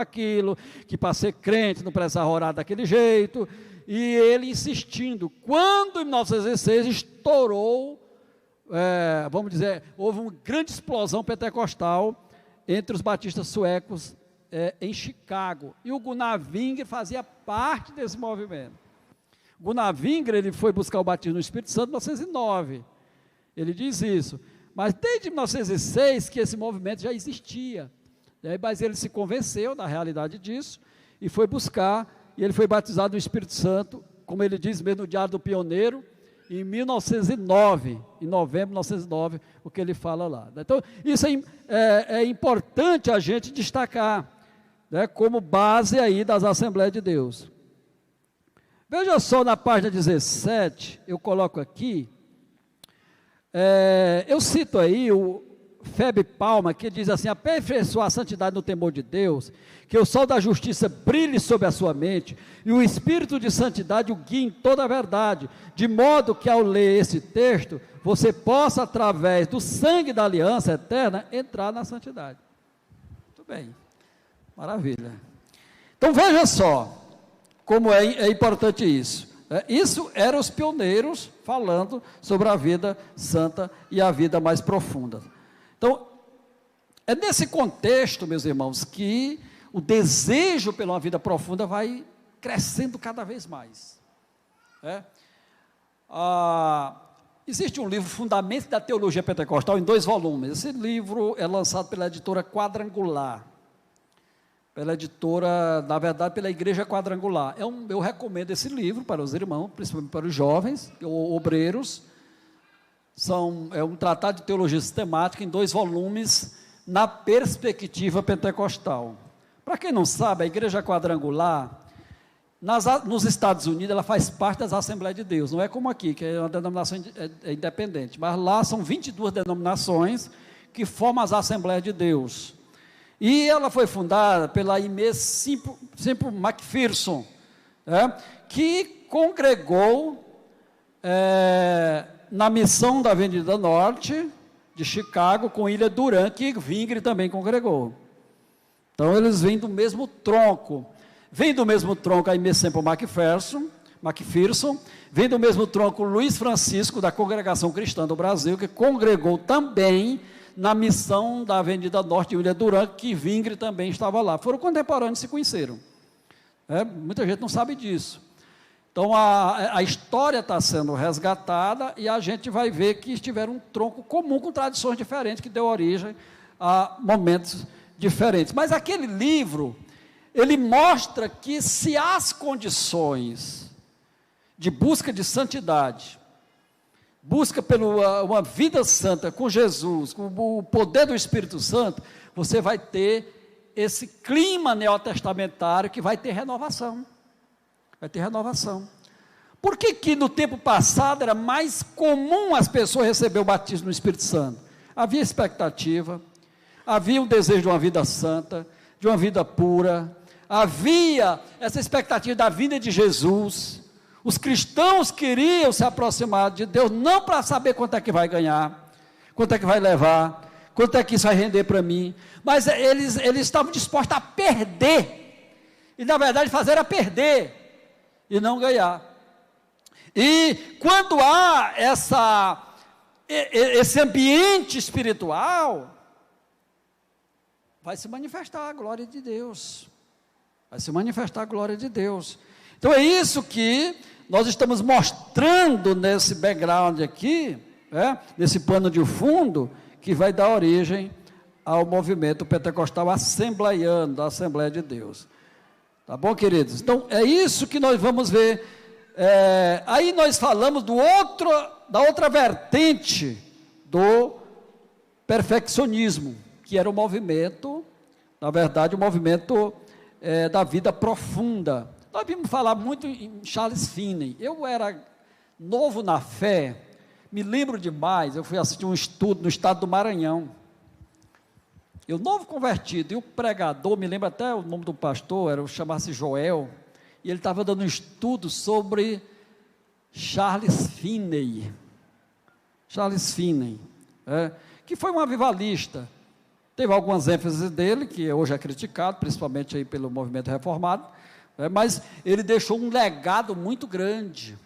aquilo, que para ser crente não precisava orar daquele jeito, e ele insistindo. Quando em 1906 estourou, vamos dizer, houve uma grande explosão pentecostal entre os batistas suecos em Chicago, e o Gunnar Wingre fazia parte desse movimento. Gunnar Wingre, ele foi buscar o batismo no Espírito Santo em 1909, ele diz isso, mas desde 1906 que esse movimento já existia, mas ele se convenceu da realidade disso, e foi buscar, e ele foi batizado no Espírito Santo, como ele diz mesmo no Diário do Pioneiro, em 1909, em novembro de 1909, o que ele fala lá. Então, isso é importante a gente destacar, né, como base aí das Assembleias de Deus. Veja só na página 17, eu coloco aqui, eu cito aí o Febe Palma, que diz assim: aperfeiçoar a santidade no temor de Deus, que o sol da justiça brilhe sobre a sua mente, e o espírito de santidade o guie em toda a verdade, de modo que ao ler esse texto, você possa, através do sangue da aliança eterna, entrar na santidade. Muito bem, maravilha. Então veja só, como é importante isso. Isso eram os pioneiros falando sobre a vida santa e a vida mais profunda. Então, é nesse contexto, meus irmãos, que o desejo pela vida profunda vai crescendo cada vez mais. Existe um livro, Fundamentos da Teologia Pentecostal, em 2 volumes. Esse livro é lançado pela editora Quadrangular. Pela editora, na verdade, pela Igreja Quadrangular. Eu recomendo esse livro para os irmãos, principalmente para os jovens, obreiros. É um tratado de teologia sistemática em 2 volumes, na perspectiva pentecostal. Para quem não sabe, a Igreja Quadrangular, nos Estados Unidos, ela faz parte das Assembleias de Deus, não é como aqui, que é uma denominação independente, mas lá são 22 denominações que formam as Assembleias de Deus. E ela foi fundada pela Aimee Semple McPherson, que congregou na missão da Avenida Norte de Chicago, com Ilha Durant, que Wingre também congregou. Então eles vêm do mesmo tronco. Vem do mesmo tronco a Aimee Semple McPherson, vem do mesmo tronco Luiz Francisco, da Congregação Cristã do Brasil, que congregou também na missão da Avenida Norte de Ilha Durant, que Wingre também estava lá. Foram contemporâneos, se conheceram. Muita gente não sabe disso. Então, a história está sendo resgatada e a gente vai ver que tiveram um tronco comum com tradições diferentes, que deu origem a momentos diferentes. Mas aquele livro, ele mostra que se as condições de busca de santidade, busca por uma vida santa com Jesus, com o poder do Espírito Santo, você vai ter esse clima neotestamentário que vai ter renovação. Vai ter renovação. Por que no tempo passado era mais comum as pessoas receber o batismo no Espírito Santo? Havia expectativa, havia um desejo de uma vida santa, de uma vida pura, havia essa expectativa da vinda de Jesus. Os cristãos queriam se aproximar de Deus, não para saber quanto é que vai ganhar, quanto é que vai levar, quanto é que isso vai render para mim, mas eles estavam dispostos a perder, e na verdade fazer a perder, e não ganhar. E quando há esse ambiente espiritual, vai se manifestar a glória de Deus, vai se manifestar a glória de Deus. Então é isso que nós estamos mostrando nesse background aqui, nesse pano de fundo, que vai dar origem ao movimento pentecostal assembleiano, da Assembleia de Deus. Tá bom, queridos? Então, é isso que nós vamos ver. Aí nós falamos da outra vertente do perfeccionismo, que era o movimento, na verdade, o movimento da vida profunda. Nós vimos falar muito em Charles Finney. Eu era novo na fé, me lembro demais, eu fui assistir um estudo no estado do Maranhão. Eu, novo convertido, e o pregador, me lembro até o nome do pastor, chamava-se Joel, e ele estava dando um estudo sobre Charles Finney. Charles Finney, que foi um avivalista, teve algumas ênfases dele, que hoje é criticado, principalmente aí pelo movimento reformado, mas ele deixou um legado muito grande,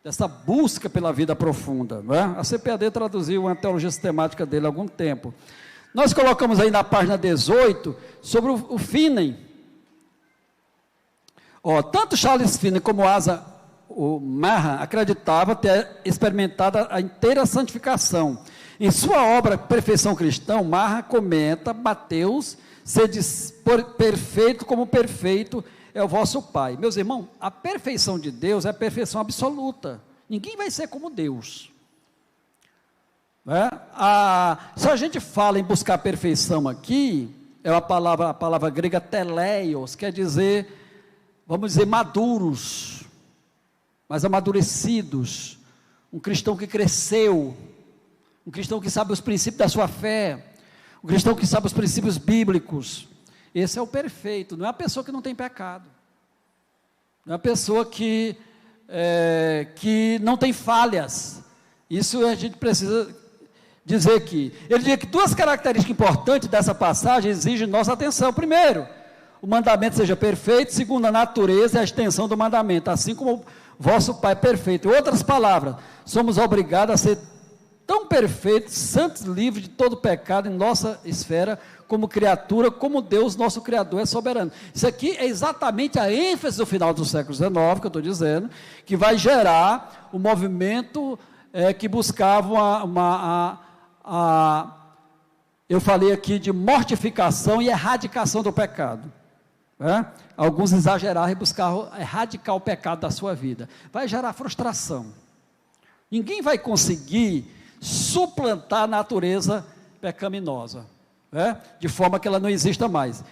dessa busca pela vida profunda. A CPAD traduziu uma teologia sistemática dele há algum tempo. Nós colocamos aí na página 18, sobre o Finney. Tanto Charles Finney como o Mahan acreditavam ter experimentado a inteira santificação. Em sua obra Perfeição Cristã, Mahan comenta: Mateus, sede perfeito como perfeito é o vosso Pai. Meus irmãos, a perfeição de Deus é a perfeição absoluta. Ninguém vai ser como Deus. Se a gente fala em buscar perfeição aqui, é a palavra grega teleios, quer dizer, vamos dizer, maduros, mais amadurecidos, um cristão que cresceu, um cristão que sabe os princípios da sua fé, um cristão que sabe os princípios bíblicos. Esse é o perfeito, não é a pessoa que não tem pecado, não é a pessoa que não tem falhas. Isso a gente precisa dizer aqui. Ele diz que duas características importantes dessa passagem exigem nossa atenção. Primeiro, o mandamento seja perfeito. Segundo, a natureza e a extensão do mandamento, assim como vosso Pai é perfeito. Em outras palavras, somos obrigados a ser tão perfeitos, santos, livres de todo pecado em nossa esfera, como criatura, como Deus, nosso Criador, é soberano. Isso aqui é exatamente a ênfase do final do século XIX, que eu estou dizendo, que vai gerar o movimento que buscava eu falei aqui de mortificação e erradicação do pecado. Alguns exageraram e buscaram erradicar o pecado da sua vida. Vai gerar frustração. Ninguém vai conseguir suplantar a natureza pecaminosa, de forma que ela não exista mais.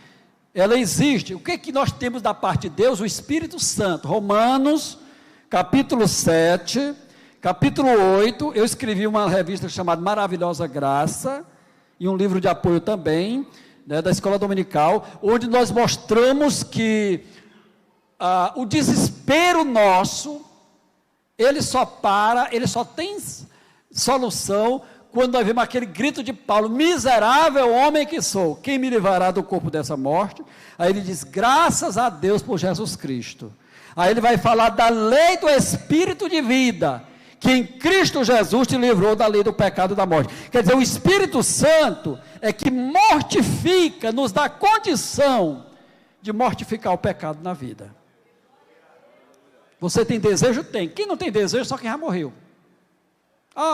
Ela existe. O que nós temos da parte de Deus? O Espírito Santo. Romanos, capítulo 7, capítulo 8, eu escrevi uma revista chamada Maravilhosa Graça, e um livro de apoio também, da Escola Dominical, onde nós mostramos que o desespero nosso, ele só tem solução quando nós vemos aquele grito de Paulo: miserável homem que sou, quem me livrará do corpo dessa morte? Aí ele diz: graças a Deus por Jesus Cristo. Aí ele vai falar da lei do Espírito de vida, que em Cristo Jesus te livrou da lei do pecado e da morte. Quer dizer, o Espírito Santo é que mortifica, nos dá condição de mortificar o pecado na vida. Você tem desejo? Tem. Quem não tem desejo, só quem já morreu.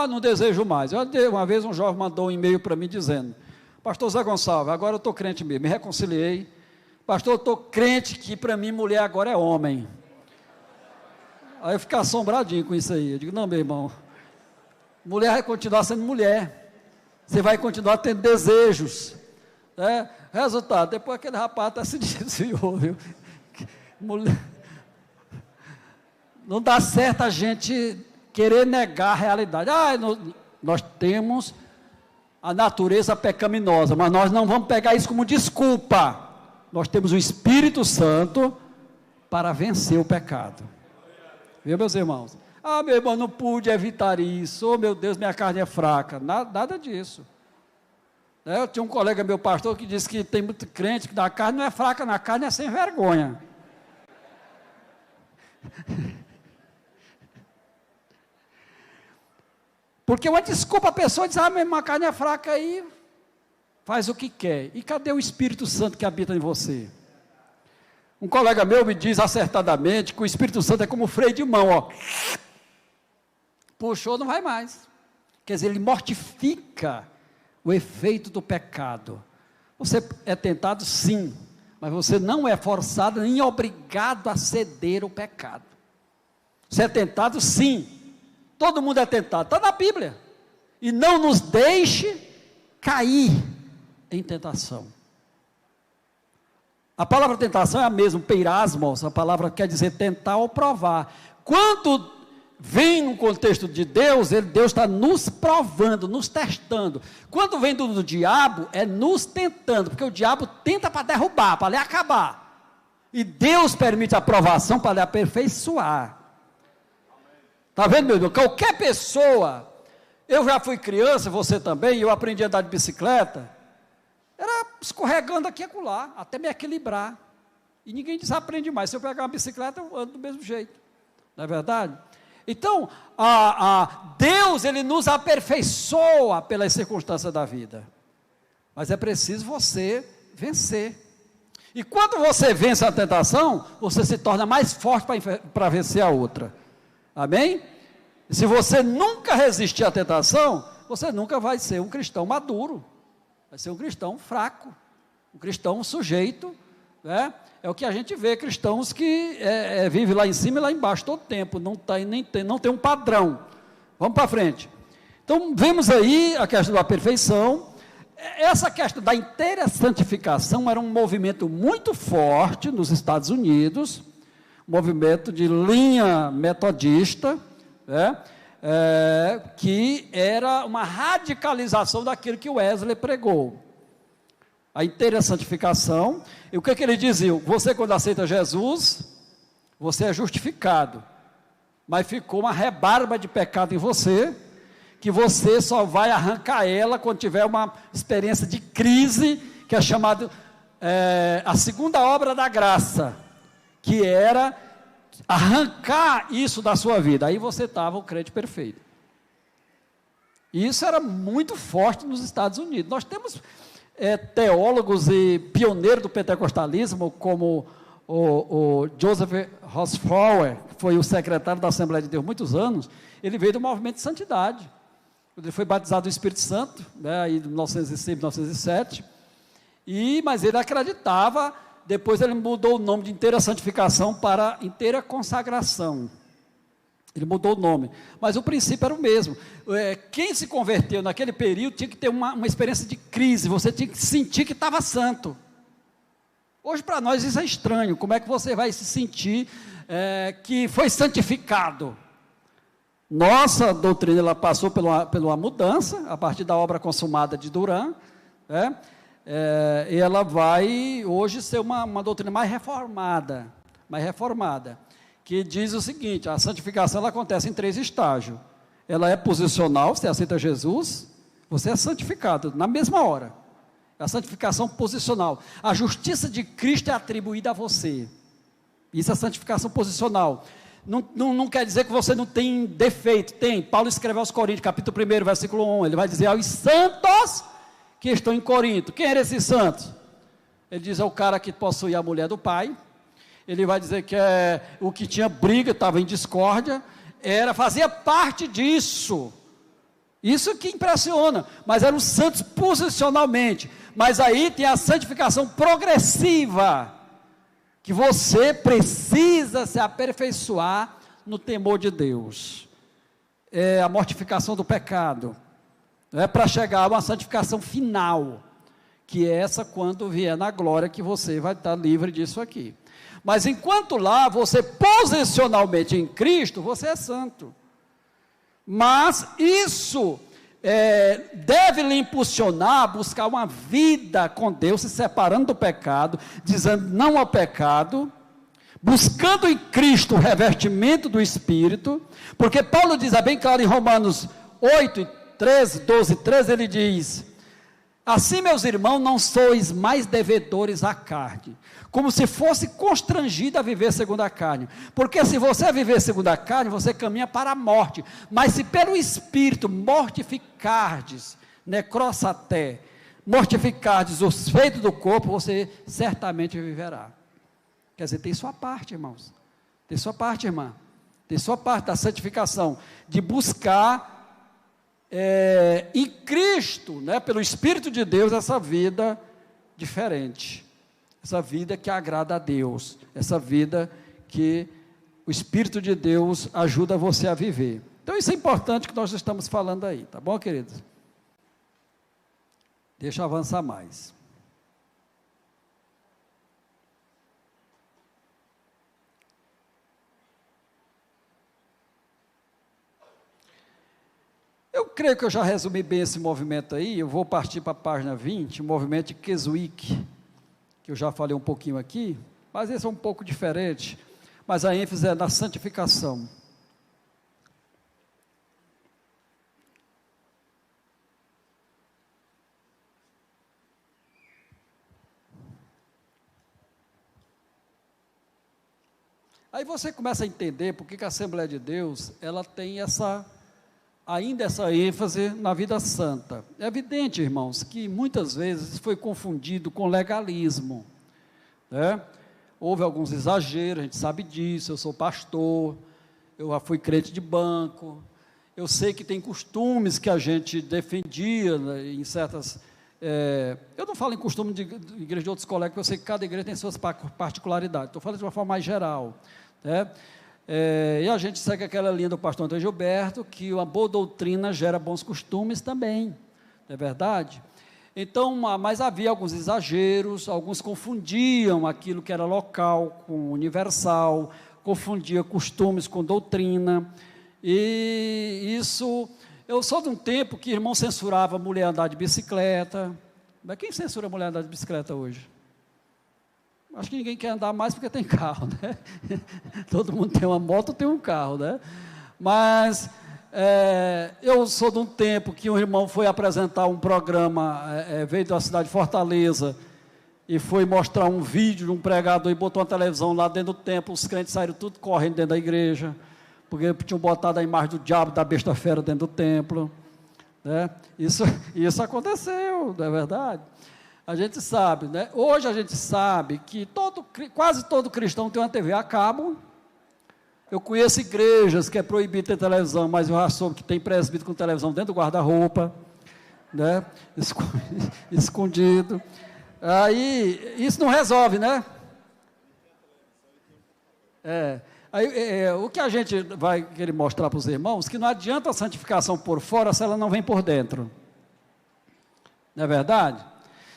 Não desejo mais. Uma vez um jovem mandou um e-mail para mim dizendo: pastor Zé Gonçalves, agora eu estou crente mesmo, me reconciliei. Pastor, eu estou crente que para mim mulher agora é homem. Aí eu fico assombradinho com isso aí. Eu digo: não, meu irmão, mulher vai continuar sendo mulher, você vai continuar tendo desejos, Resultado, depois aquele rapaz até se desviou, viu? Mulher, não dá certo a gente querer negar a realidade. Nós temos a natureza pecaminosa, mas nós não vamos pegar isso como desculpa. Nós temos o Espírito Santo para vencer o pecado. Viu, meus irmãos? Meu irmão, não pude evitar isso. Meu Deus, minha carne é fraca. Nada disso. Eu tinha um colega meu pastor que disse que tem muito crente que na carne não é fraca, na carne é sem vergonha. Porque uma desculpa, a pessoa diz: meu irmão, a carne é fraca, aí faz o que quer. E cadê o Espírito Santo que habita em você? Um colega meu me diz acertadamente que o Espírito Santo é como freio de mão, puxou, não vai mais. Quer dizer, ele mortifica o efeito do pecado. Você é tentado, sim, mas você não é forçado nem obrigado a ceder ao pecado. Você é tentado, sim. Todo mundo é tentado, está na Bíblia. E não nos deixe cair em tentação. A palavra tentação é a mesma, peirasmos, a palavra quer dizer tentar ou provar. Quando vem no contexto de Deus, Deus está nos provando, nos testando. Quando vem do diabo, é nos tentando, porque o diabo tenta para derrubar, para lhe acabar. E Deus permite a provação para lhe aperfeiçoar. Está vendo, meu irmão? Qualquer pessoa, eu já fui criança, você também, eu aprendi a andar de bicicleta, era escorregando aqui e acolá, até me equilibrar. E ninguém desaprende mais. Se eu pegar uma bicicleta, eu ando do mesmo jeito. Não é verdade? Então, Deus, Ele nos aperfeiçoa pelas circunstâncias da vida. Mas é preciso você vencer. E quando você vence a tentação, você se torna mais forte para vencer a outra. Amém? E se você nunca resistir à tentação, você nunca vai ser um cristão maduro. Vai ser um cristão fraco. Um cristão sujeito, né? É o que a gente vê, cristãos que vivem lá em cima e lá embaixo todo tempo, não tem um padrão. Vamos para frente. Então, vemos aí a questão da perfeição. Essa questão da inteira santificação era um movimento muito forte nos Estados Unidos, movimento de linha metodista, né? Que era uma radicalização daquilo que Wesley pregou. A inteira santificação. E o que ele dizia? Você, quando aceita Jesus, você é justificado, mas ficou uma rebarba de pecado em você, que você só vai arrancar ela quando tiver uma experiência de crise, que é chamada a segunda obra da graça, que era arrancar isso da sua vida. Aí você estava o crente perfeito. E isso era muito forte nos Estados Unidos. Nós temos teólogos e pioneiros do pentecostalismo, como o Joseph Hossfauer, que foi o secretário da Assembleia de Deus muitos anos. Ele veio do movimento de santidade. Ele foi batizado no Espírito Santo, né, aí em 1906, 1907, mas ele acreditava, depois ele mudou o nome de inteira santificação para inteira consagração. Ele mudou o nome, mas o princípio era o mesmo. Quem se converteu naquele período tinha que ter uma experiência de crise, você tinha que sentir que estava santo. Hoje para nós isso é estranho, como é que você vai se sentir que foi santificado? Nossa doutrina ela passou pela mudança, a partir da obra consumada de Duran, e ela vai hoje ser uma doutrina mais reformada, que diz o seguinte: a santificação ela acontece em 3 estágios. Ela é posicional, você aceita Jesus, você é santificado na mesma hora. A santificação posicional. A justiça de Cristo é atribuída a você. Isso é a santificação posicional. Não quer dizer que você não tem defeito. Tem. Paulo escreveu aos Coríntios, capítulo 1, versículo 1. Ele vai dizer aos santos que estão em Corinto. Quem eram esses santos? Ele diz: é o cara que possuía a mulher do pai. Ele vai dizer que o que tinha briga, estava em discórdia, fazia parte disso. Isso que impressiona. Mas eram santos posicionalmente. Mas aí tem a santificação progressiva, que você precisa se aperfeiçoar no temor de Deus. É a mortificação do pecado. Para chegar a uma santificação final, que é essa quando vier na glória, que você vai estar livre disso aqui. Mas enquanto lá, você posicionalmente em Cristo, você é santo. Mas isso deve lhe impulsionar a buscar uma vida com Deus, se separando do pecado, dizendo não ao pecado, buscando em Cristo o revestimento do Espírito, porque Paulo diz bem claro em Romanos 8, 13, 12, 13, ele diz: assim, meus irmãos, não sois mais devedores à carne, como se fosse constrangido a viver segundo a carne, porque se você viver segundo a carne, você caminha para a morte, mas se pelo Espírito mortificardes, necrossaté, mortificardes os feitos do corpo, você certamente viverá. Quer dizer, tem sua parte, irmãos, tem sua parte, irmã, tem sua parte da santificação, de buscar em Cristo, né, pelo Espírito de Deus, essa vida diferente, essa vida que agrada a Deus, essa vida que o Espírito de Deus ajuda você a viver. Então isso é importante que nós estamos falando aí, tá bom, queridos? Deixa eu avançar mais. Eu creio que eu já resumi bem esse movimento aí. Eu vou partir para a página 20, o movimento de Keswick, que eu já falei um pouquinho aqui, mas esse é um pouco diferente, mas a ênfase é na santificação. Aí você começa a entender por que a Assembleia de Deus, ela tem ainda essa ênfase na vida santa. É evidente, irmãos, que muitas vezes foi confundido com legalismo, né? Houve alguns exageros, a gente sabe disso. Eu sou pastor, eu já fui crente de banco, eu sei que tem costumes que a gente defendia, né, em certas... eu não falo em costume de igreja de outros colegas, porque eu sei que cada igreja tem suas particularidades, estou falando de uma forma mais geral, né? E a gente segue aquela linha do pastor Antônio Gilberto, que uma boa doutrina gera bons costumes também, não é verdade? Então, mas havia alguns exageros, alguns confundiam aquilo que era local com universal, confundia costumes com doutrina, e isso, eu sou de um tempo que irmão censurava a mulher andar de bicicleta. Mas quem censura a mulher andar de bicicleta hoje? Acho que ninguém quer andar mais porque tem carro, né? Todo mundo tem uma moto, tem um carro, né? Mas eu sou de um tempo que um irmão foi apresentar um programa, veio da cidade de Fortaleza, e foi mostrar um vídeo de um pregador e botou uma televisão lá dentro do templo. Os crentes saíram tudo correndo dentro da igreja, porque tinham botado a imagem do diabo, da besta fera dentro do templo, né? Isso aconteceu, não é verdade? A gente sabe, né? Hoje a gente sabe que quase todo cristão tem uma TV a cabo. Eu conheço igrejas que é proibido ter televisão, mas eu já soube que tem presbítero com televisão dentro do guarda-roupa, né? Escondido. Aí, isso não resolve, né? O que a gente vai querer mostrar para os irmãos, que não adianta a santificação por fora se ela não vem por dentro. Não é verdade?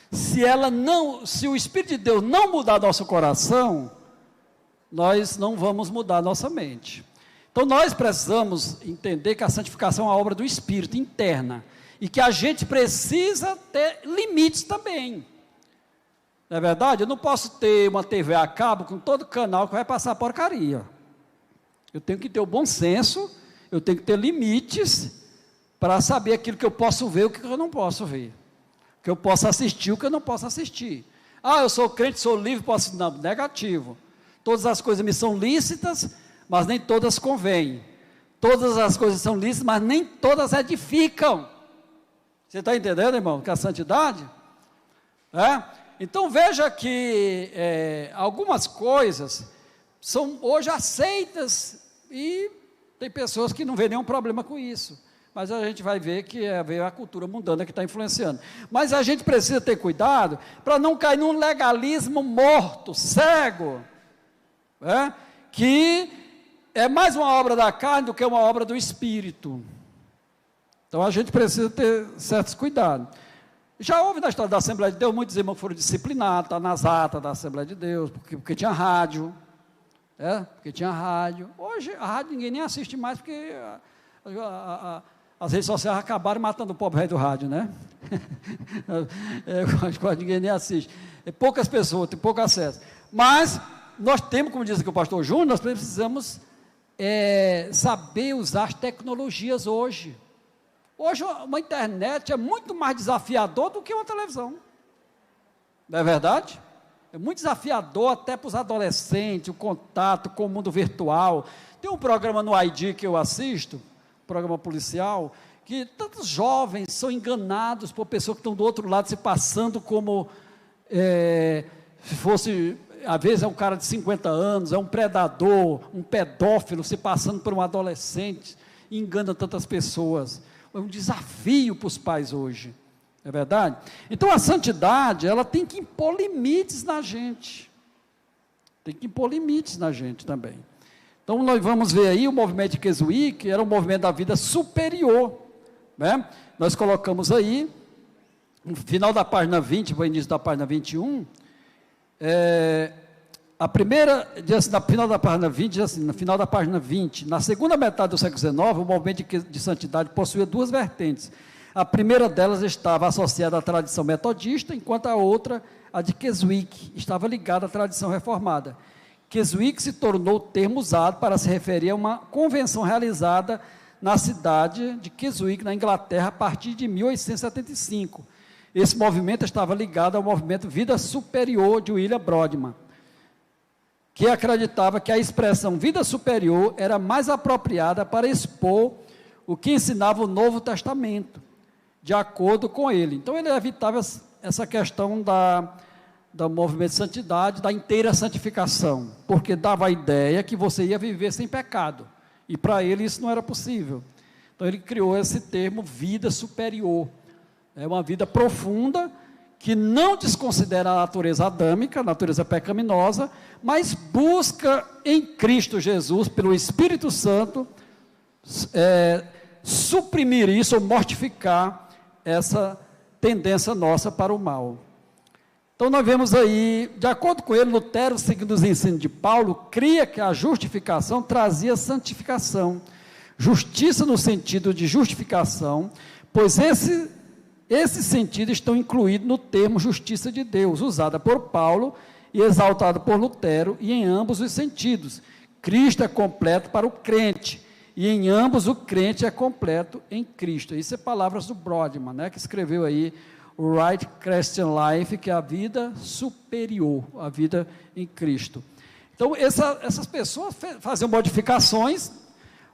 Se o Espírito de Deus não mudar nosso coração, nós não vamos mudar nossa mente. Então nós precisamos entender que a santificação é uma obra do Espírito interna, e que a gente precisa ter limites também. Não é verdade? Eu não posso ter uma TV a cabo com todo canal que vai passar porcaria. Eu tenho que ter o bom senso, eu tenho que ter limites para saber aquilo que eu posso ver e o que eu não posso ver. O que eu posso assistir, o que eu não posso assistir. Eu sou crente, sou livre, posso... Não, negativo. Todas as coisas me são lícitas, mas nem todas convêm. Todas as coisas são lícitas, mas nem todas edificam. Você está entendendo, irmão, que a santidade... Então veja que algumas coisas são hoje aceitas, e tem pessoas que não vêem nenhum problema com isso, mas a gente vai ver que veio a cultura mundana que está influenciando. Mas a gente precisa ter cuidado para não cair num legalismo morto, cego, que é mais uma obra da carne do que uma obra do Espírito. Então a gente precisa ter certos cuidados. Já houve na história da Assembleia de Deus, muitos irmãos foram disciplinados, está nas atas da Assembleia de Deus, porque tinha rádio, porque tinha rádio. Hoje a rádio ninguém nem assiste mais, porque as redes sociais acabaram matando o pobre rei do rádio, né? Quase ninguém nem assiste. Poucas pessoas, tem pouco acesso. Mas nós temos, como diz aqui o pastor Júnior, nós precisamos saber usar as tecnologias hoje. Hoje uma internet é muito mais desafiador do que uma televisão. Não é verdade? É muito desafiador até para os adolescentes, o contato com o mundo virtual. Tem um programa no ID que eu assisto, programa policial, que tantos jovens são enganados por pessoas que estão do outro lado, se passando como se fosse, às vezes é um cara de 50 anos, é um predador, um pedófilo, se passando por um adolescente, e engana tantas pessoas. É um desafio para os pais hoje, é verdade? Então a santidade, ela tem que impor limites na gente, também. Então nós vamos ver aí o movimento de Keswick, que era um movimento da vida superior, né? Nós colocamos aí, no final da página 20, para o início da página 21, a primeira, na final da página 20, assim, no final da página 20, na segunda metade do século XIX, o movimento de santidade possuía duas vertentes. A primeira delas estava associada à tradição metodista, enquanto a outra, a de Keswick, estava ligada à tradição reformada. Keswick se tornou o termo usado para se referir a uma convenção realizada na cidade de Keswick, na Inglaterra, a partir de 1875. Esse movimento estava ligado ao movimento Vida Superior de William Brodmann. que acreditava que a expressão vida superior era mais apropriada para expor o que ensinava o Novo Testamento, de acordo com ele. Então, ele evitava essa questão do movimento de santidade, da inteira santificação, porque dava a ideia que você ia viver sem pecado, e para ele isso não era possível. Então, ele criou esse termo vida superior, é uma vida profunda, que não desconsidera a natureza adâmica, a natureza pecaminosa, mas busca em Cristo Jesus, pelo Espírito Santo, suprimir isso, ou mortificar essa tendência nossa para o mal. Então nós vemos aí, de acordo com ele, Lutero, seguindo os ensinos de Paulo, cria que a justificação trazia santificação, justiça no sentido de justificação, pois esse sentido estão incluídos no termo justiça de Deus, usada por Paulo e exaltada por Lutero, e em ambos os sentidos. Cristo é completo para o crente, e em ambos o crente é completo em Cristo. Isso é palavras do Brodmann, né, que escreveu aí o Right Christian Life, que é a vida superior, a vida em Cristo. Então, essas pessoas faziam modificações,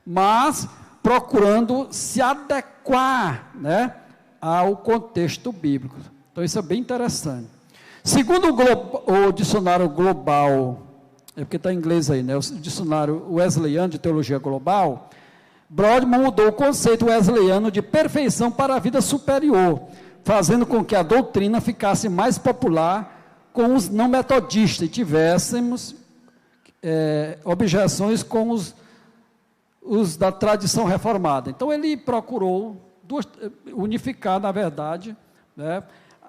mas procurando se adequar, né, ao contexto bíblico. Então, isso é bem interessante. Segundo o dicionário global, é porque está em inglês aí, né, o dicionário Wesleyano de Teologia Global, Brodmann mudou o conceito wesleyano de perfeição para a vida superior, fazendo com que a doutrina ficasse mais popular com os não metodistas e tivéssemos objeções com os da tradição reformada. Então, ele procurou unificar, na verdade, né,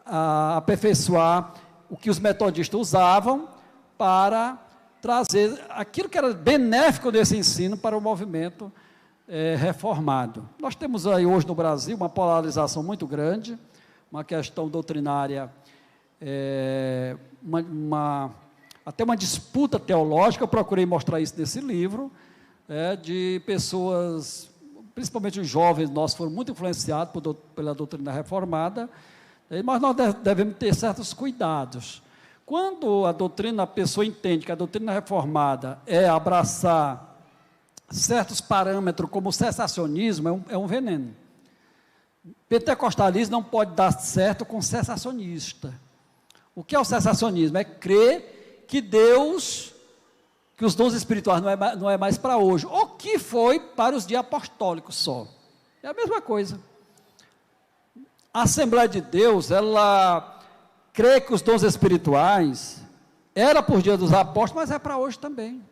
aperfeiçoar o que os metodistas usavam para trazer aquilo que era benéfico desse ensino para o movimento reformado. Nós temos aí hoje no Brasil uma polarização muito grande, uma questão doutrinária, até uma disputa teológica. Eu procurei mostrar isso nesse livro, de pessoas, principalmente os jovens nossos, foram muito influenciados pela doutrina reformada, mas nós devemos ter certos cuidados. Quando a pessoa entende que a doutrina reformada é abraçar certos parâmetros, como o cessacionismo, é um veneno. Pentecostalismo não pode dar certo com cessacionista. O que é o cessacionismo? É crer que Deus, que os dons espirituais não é mais para hoje, ou que foi para os dias apostólicos só. É a mesma coisa. A Assembleia de Deus, ela crê que os dons espirituais era por dia dos apóstolos, mas é para hoje também.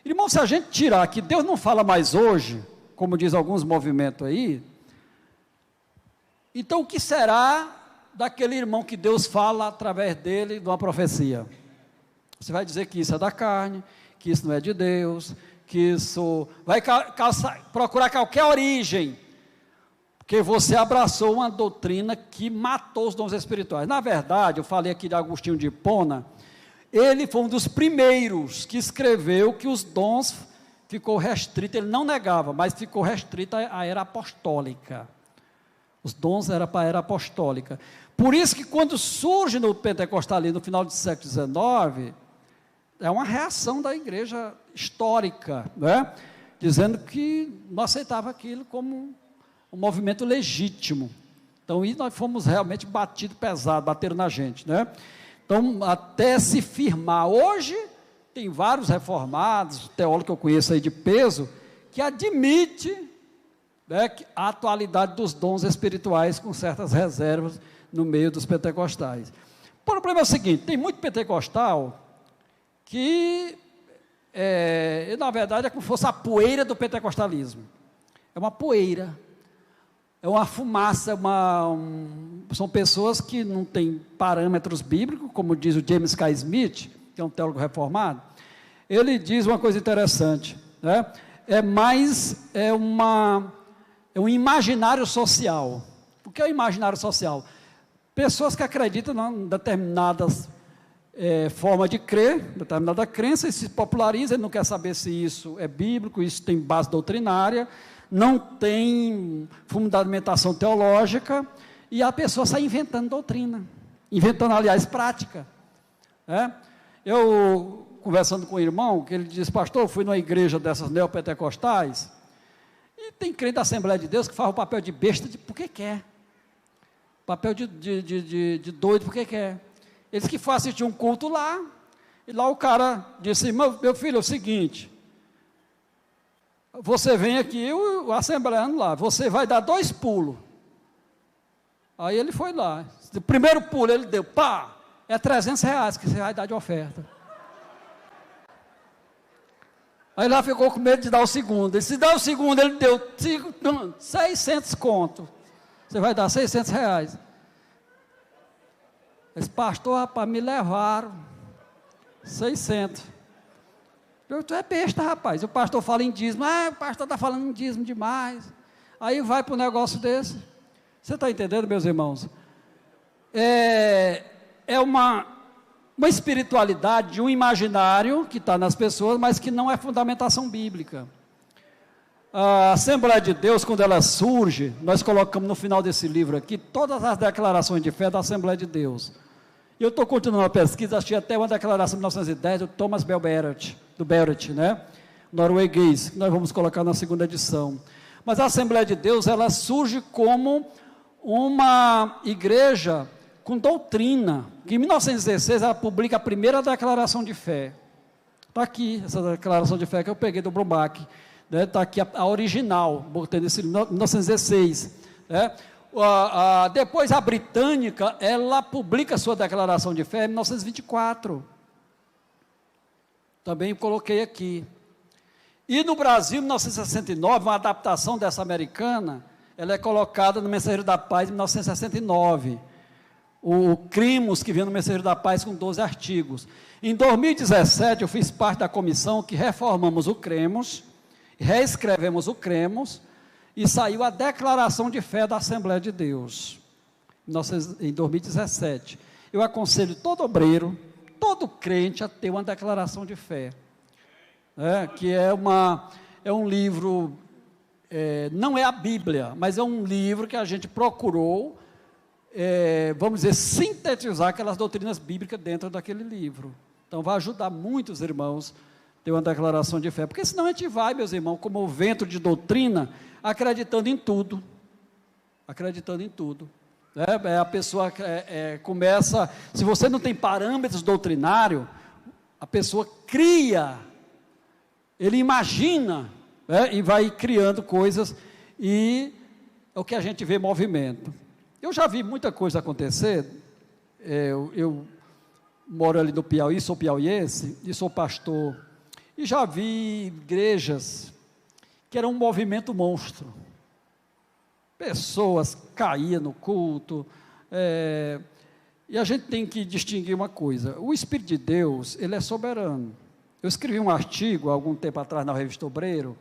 Irmão, se a gente tirar que Deus não fala mais hoje, como diz alguns movimentos aí, então o que será daquele irmão que Deus fala através dele de uma profecia? Você vai dizer que isso é da carne, que isso não é de Deus, que isso vai procurar qualquer origem, porque você abraçou uma doutrina que matou os dons espirituais. Na verdade, eu falei aqui de Agostinho de Hipona, ele foi um dos primeiros que escreveu que os dons ficou restrito, ele não negava, mas ficou restrito à era apostólica. Os dons eram para a era apostólica. Por isso que quando surge no pentecostalismo, no final do século XIX, é uma reação da igreja histórica, né? Dizendo que não aceitava aquilo como um movimento legítimo. Então, e nós fomos realmente batidos pesado, bateram na gente, né? Então, até se firmar. Hoje, tem vários reformados, teólogos que eu conheço aí de peso, que admite, né, a atualidade dos dons espirituais com certas reservas no meio dos pentecostais. O problema é o seguinte, tem muito pentecostal que, na verdade, é como se fosse a poeira do pentecostalismo. É uma poeira, é uma fumaça, são pessoas que não têm parâmetros bíblicos, como diz o James K. Smith, que é um teólogo reformado. Ele diz uma coisa interessante, né? É um imaginário social. O que é o imaginário social? Pessoas que acreditam em determinadas formas de crer, determinada crença, e se populariza, ele não quer saber se isso é bíblico, isso tem base doutrinária, não tem fundamentação teológica, e a pessoa sai inventando doutrina, inventando, aliás, prática. conversando com o irmão, que ele disse, pastor, eu fui numa igreja dessas neopentecostais, e tem crente da Assembleia de Deus que faz o papel de besta porque quer. Papel de doido porque quer. Eles que foram assistir um culto lá, e lá o cara disse, meu filho, é o seguinte, você vem aqui, o assembleano lá, você vai dar 2 pulos. Aí ele foi lá, o primeiro pulo ele deu, pá, é R$300 que você vai dar de oferta. Aí lá ficou com medo de dar o segundo. Se dá o segundo, ele deu 600 conto. Você vai dar R$600. Esse pastor, rapaz, me levaram 600. Tu é besta, rapaz. O pastor fala em dízimo. O pastor está falando em dízimo demais. Aí vai para um negócio desse. Você está entendendo, meus irmãos? É uma espiritualidade, um imaginário que está nas pessoas, mas que não é fundamentação bíblica. A Assembleia de Deus, quando ela surge, nós colocamos no final desse livro aqui, todas as declarações de fé da Assembleia de Deus. Eu estou continuando a pesquisa, achei até uma declaração de 1910, do Thomas Belberet, né? Norueguês, que nós vamos colocar na segunda edição. Mas a Assembleia de Deus, ela surge como uma igreja com doutrina, que em 1916 ela publica a primeira declaração de fé. Está aqui, essa declaração de fé que eu peguei do Brumbach, né? Está aqui a original, botei nesse 1916, né? Depois a britânica, ela publica a sua declaração de fé em 1924, também coloquei aqui. E no Brasil, em 1969, uma adaptação dessa americana, ela é colocada no Mensageiro da Paz em 1969, o Crimos, que vinha no Mensageiro da Paz com 12 artigos. Em 2017, eu fiz parte da comissão que reformamos o Cremos, reescrevemos o Cremos, e saiu a declaração de fé da Assembleia de Deus, em 2017. Eu aconselho todo obreiro, todo crente a ter uma declaração de fé, que é um livro, não é a Bíblia, mas é um livro que a gente procurou, vamos dizer, sintetizar aquelas doutrinas bíblicas dentro daquele livro. Então vai ajudar muitos irmãos a ter uma declaração de fé, porque senão a gente vai, meus irmãos, como o vento de doutrina, acreditando em tudo, a pessoa começa, se você não tem parâmetros doutrinários, a pessoa cria, ele imagina, e vai criando coisas, e é o que a gente vê movimento. Eu já vi muita coisa acontecer, eu moro ali no Piauí, sou piauiense, e sou pastor, e já vi igrejas que era um movimento monstro, pessoas caíam no culto, e a gente tem que distinguir uma coisa, o Espírito de Deus, ele é soberano. Eu escrevi um artigo, há algum tempo atrás, na Revista Obreiro,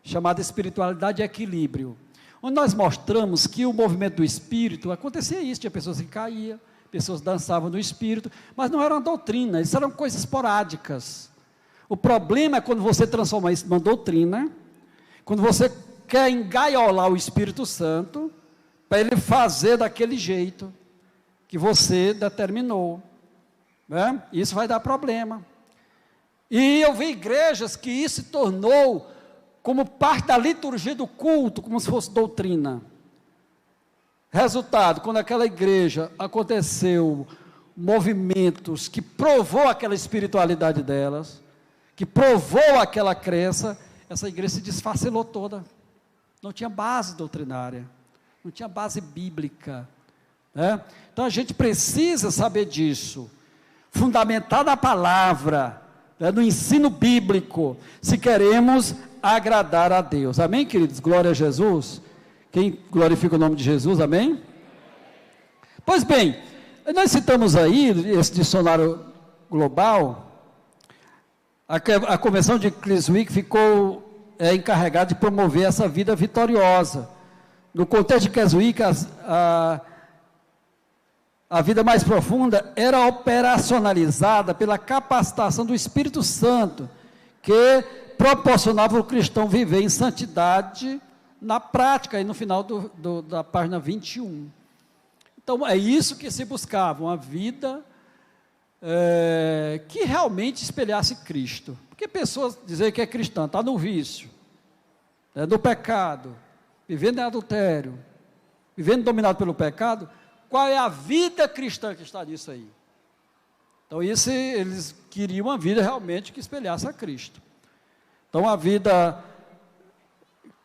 chamado Espiritualidade e Equilíbrio, onde nós mostramos que o movimento do Espírito, acontecia isso, tinha pessoas que caíam, pessoas dançavam no Espírito, mas não era uma doutrina, isso eram coisas esporádicas. O problema é quando você transforma isso numa doutrina, quando você quer engaiolar o Espírito Santo, para ele fazer daquele jeito que você determinou, né? Isso vai dar problema. E eu vi igrejas que isso se tornou como parte da liturgia do culto, como se fosse doutrina. Resultado, quando aquela igreja aconteceu movimentos que provou aquela espiritualidade delas, que provou aquela crença, essa igreja se desfacelou toda, não tinha base doutrinária, não tinha base bíblica, né? Então a gente precisa saber disso, fundamentar na palavra, né, no ensino bíblico, se queremos agradar a Deus, amém, queridos? Glória a Jesus. Quem glorifica o nome de Jesus, amém? Pois bem, nós citamos aí, esse dicionário global, a convenção de Chiswick ficou encarregada de promover essa vida vitoriosa. No contexto de Chiswick, a vida mais profunda era operacionalizada pela capacitação do Espírito Santo, que proporcionava o cristão viver em santidade na prática, aí no final da página 21. Então, é isso que se buscava, uma vida que realmente espelhasse Cristo. Porque pessoas dizer que é cristã, está no vício, no pecado, vivendo em adultério, vivendo dominado pelo pecado, qual é a vida cristã que está nisso aí? Então, eles queriam uma vida realmente que espelhasse a Cristo. Então, a vida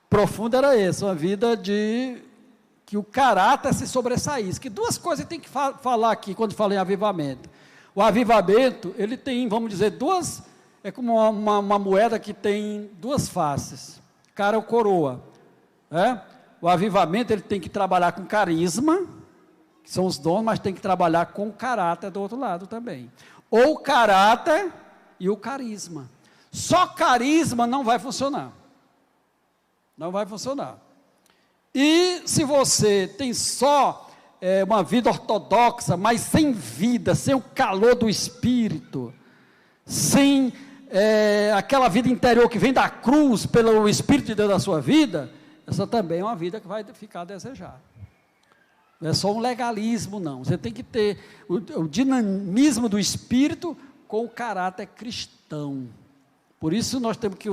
profunda era essa, uma vida de que o caráter se sobressaísse. Que duas coisas tem que falar aqui quando fala em avivamento. O avivamento, ele tem, vamos dizer, é como uma moeda que tem duas faces, cara ou coroa. O avivamento, ele tem que trabalhar com carisma, que são os dons, mas tem que trabalhar com o caráter do outro lado também. Ou o caráter e o carisma. Só carisma não vai funcionar. Não vai funcionar. E se você tem só uma vida ortodoxa, mas sem vida, sem o calor do Espírito, sem aquela vida interior que vem da cruz, pelo Espírito de Deus na sua vida, essa também é uma vida que vai ficar a desejar. Não é só um legalismo, não. Você tem que ter o dinamismo do Espírito com o caráter cristão. Por isso nós temos que,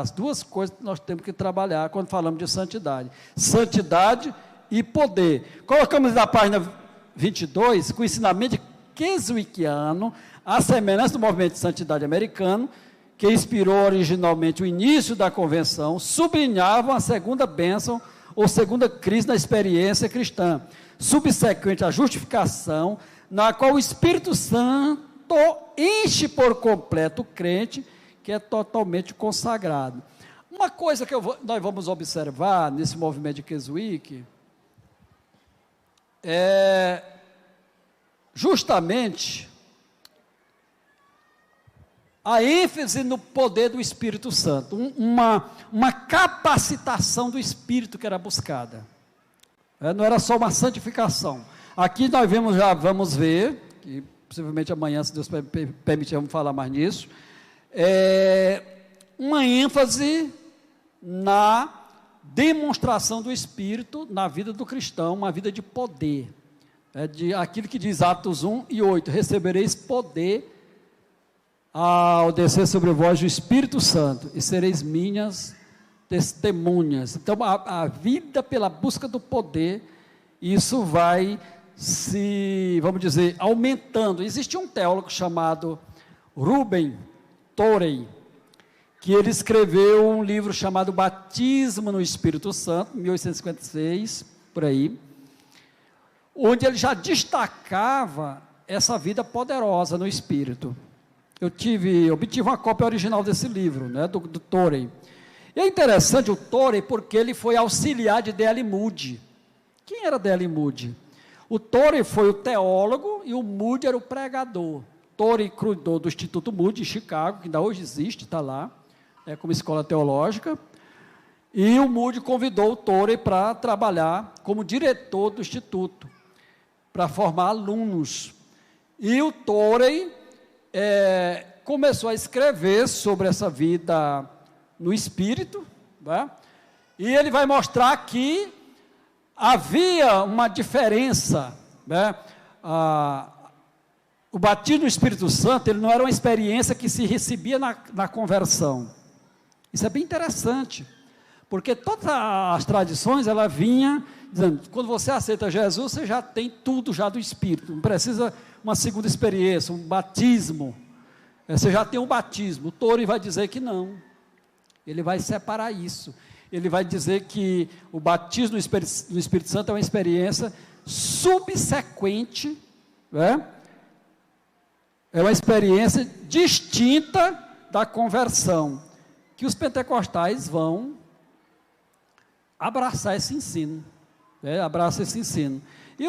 as duas coisas nós temos que trabalhar quando falamos de santidade. Santidade e poder. Colocamos na página 22, com o ensinamento kesuikiano, a semelhança do movimento de santidade americano, que inspirou originalmente o início da convenção, sublinhavam a segunda bênção, ou segunda crise na experiência cristã, subsequente à justificação, na qual o Espírito Santo enche por completo o crente, que é totalmente consagrado. Uma coisa que nós vamos observar nesse movimento de Keswick é justamente a ênfase no poder do Espírito Santo, uma capacitação do Espírito que era buscada. Não era só uma santificação. Aqui nós vamos ver, e possivelmente amanhã, se Deus permitir, vamos falar mais nisso, uma ênfase na demonstração do Espírito na vida do cristão, uma vida de poder. De aquilo que diz Atos 1 e 8, recebereis poder ao descer sobre vós o Espírito Santo, e sereis minhas testemunhas. Então, a vida pela busca do poder, isso vai vamos dizer, aumentando. Existe um teólogo chamado Rubem Torrey, que ele escreveu um livro chamado Batismo no Espírito Santo, 1856, por aí, onde ele já destacava essa vida poderosa no Espírito. Eu obtive uma cópia original desse livro, do Torrey. E é interessante o Torrey porque ele foi auxiliar de D.L. Moody. Quem era D.L. Moody? O Torrey foi o teólogo e o Moody era o pregador. Torrey cuidou do Instituto Moody em Chicago, que ainda hoje existe, está lá, como escola teológica. E o Moody convidou o Torrey para trabalhar como diretor do Instituto, para formar alunos. E o Torrey começou a escrever sobre essa vida no Espírito, e ele vai mostrar que havia uma diferença, o batismo no Espírito Santo, ele não era uma experiência que se recebia na conversão. Isso é bem interessante, porque todas as tradições, ela vinha dizendo, quando você aceita Jesus, você já tem tudo já do Espírito, não precisa uma segunda experiência, um batismo, você já tem um batismo. O Torrey vai dizer que não, ele vai separar isso, ele vai dizer que o batismo no Espírito Santo é uma experiência subsequente, é uma experiência distinta da conversão, que os pentecostais vão abraçar esse ensino, abraça esse ensino. E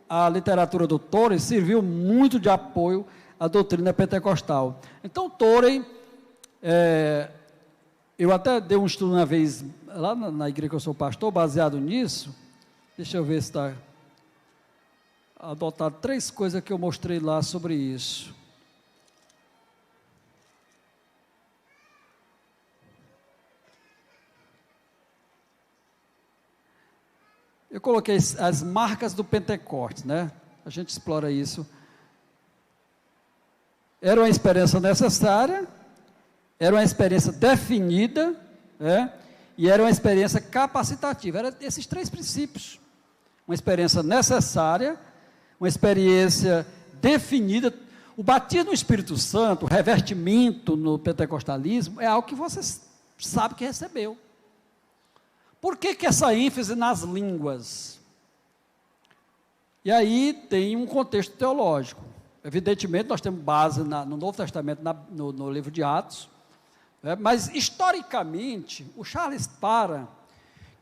a literatura do Torrey serviu muito de apoio à doutrina pentecostal. Então, Torrey, eu até dei um estudo uma vez, lá na igreja que eu sou pastor, baseado nisso. Deixa eu ver se está adotado 3 coisas que eu mostrei lá sobre isso. Eu coloquei as marcas do Pentecostes, A gente explora isso era uma experiência necessária, era uma experiência definida, e era uma experiência capacitativa. Eram esses 3 princípios. Uma experiência necessária, uma experiência definida. O batismo no Espírito Santo, o revestimento no pentecostalismo, é algo que você sabe que recebeu. Por que essa ênfase nas línguas? E aí tem um contexto teológico. Evidentemente, nós temos base no Novo Testamento, no livro de Atos, mas historicamente, o Charles Parham,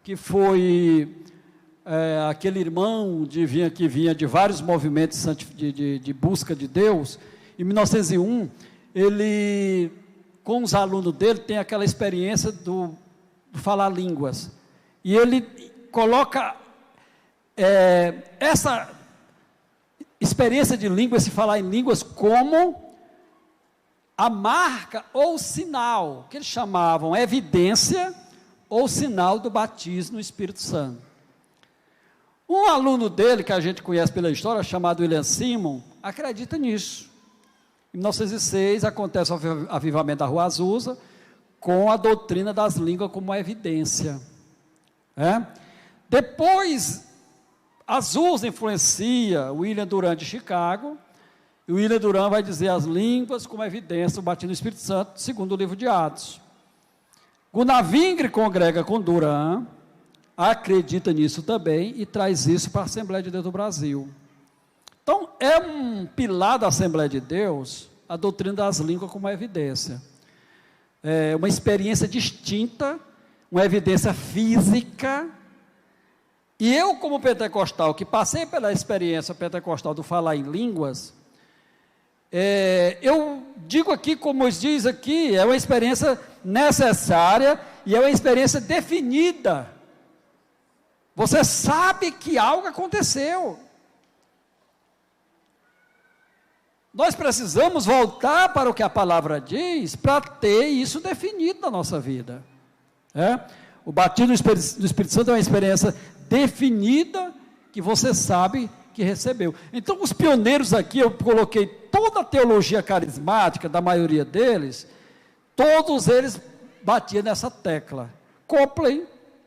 que foi aquele irmão que vinha de vários movimentos de busca de Deus, em 1901, ele, com os alunos dele, tem aquela experiência do falar línguas, e ele coloca essa experiência de línguas, se falar em línguas, como a marca ou sinal, que eles chamavam evidência ou sinal do batismo no Espírito Santo. Um aluno dele, que a gente conhece pela história, chamado William Simon, acredita nisso. Em 1906, acontece o avivamento da Rua Azusa, com a doutrina das línguas como evidência. Depois, Azusa influencia William Durant de Chicago, e o William Durant vai dizer as línguas como evidência do batismo no Espírito Santo, segundo o livro de Atos. Gunnar Wingre congrega com Durant, acredita nisso também e traz isso para a Assembleia de Deus do Brasil. Então, é um pilar da Assembleia de Deus a doutrina das línguas como evidência. É uma experiência distinta, uma evidência física. E eu, como pentecostal, que passei pela experiência pentecostal do falar em línguas, eu digo aqui, como diz aqui, é uma experiência necessária e é uma experiência definida. Você sabe que algo aconteceu. Nós precisamos voltar para o que a palavra diz, para ter isso definido na nossa vida. O batismo do Espírito Santo é uma experiência definida, que você sabe que recebeu. Então, os pioneiros aqui, eu coloquei toda a teologia carismática, da maioria deles, todos eles batiam nessa tecla. Copley,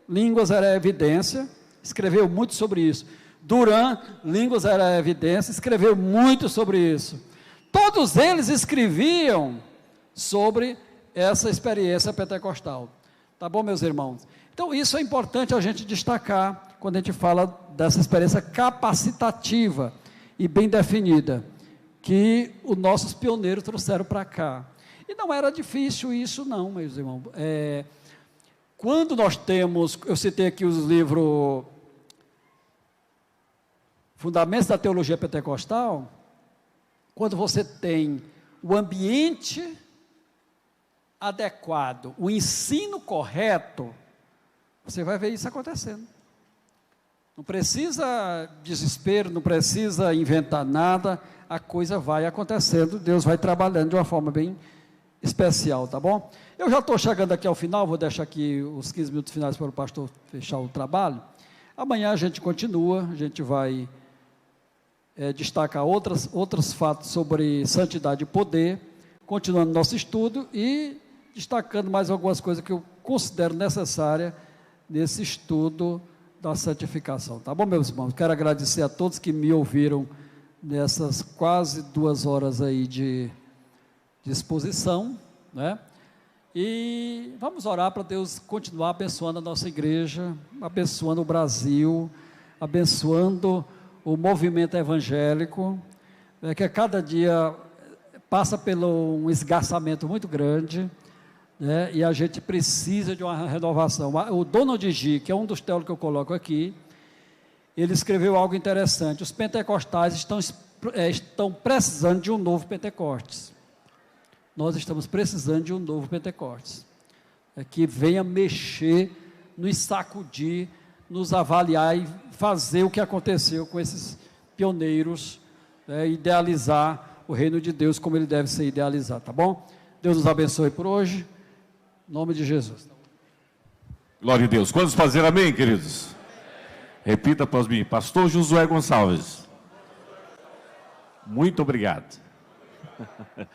línguas era evidência, escreveu muito sobre isso. Durant, línguas era evidência, escreveu muito sobre isso. Todos eles escreviam sobre essa experiência pentecostal. Tá bom, meus irmãos? Então, isso é importante a gente destacar, quando a gente fala dessa experiência capacitativa e bem definida, que os nossos pioneiros trouxeram para cá. E não era difícil isso não, meus irmãos. Quando nós temos, eu citei aqui os livros Fundamentos da Teologia Pentecostal, quando você tem o ambiente adequado, o ensino correto, você vai ver isso acontecendo. Não precisa desespero, não precisa inventar nada, a coisa vai acontecendo, Deus vai trabalhando de uma forma bem especial, tá bom? Eu já estou chegando aqui ao final, vou deixar aqui os 15 minutos finais para o pastor fechar o trabalho. Amanhã a gente continua, a gente vai destacar outros fatos sobre santidade e poder, continuando nosso estudo e destacando mais algumas coisas que eu considero necessárias nesse estudo da santificação. Tá bom, meus irmãos? Quero agradecer a todos que me ouviram nessas quase 2 horas aí de exposição, né? E vamos orar para Deus continuar abençoando a nossa igreja, abençoando o Brasil, abençoando o movimento evangélico, que a cada dia passa por um esgarçamento muito grande, né? E a gente precisa de uma renovação. O Donald G., que é um dos teólogos que eu coloco aqui, ele escreveu algo interessante. Os pentecostais estão precisando de um novo Pentecostes. Nós estamos precisando de um novo Pentecostes, que venha mexer, nos sacudir, nos avaliar e fazer o que aconteceu com esses pioneiros, idealizar o reino de Deus como ele deve ser idealizado, tá bom? Deus nos abençoe por hoje, em nome de Jesus. Glória a Deus. Quantos fazer amém, queridos? Repita após mim. Pastor Josué Gonçalves. Muito obrigado.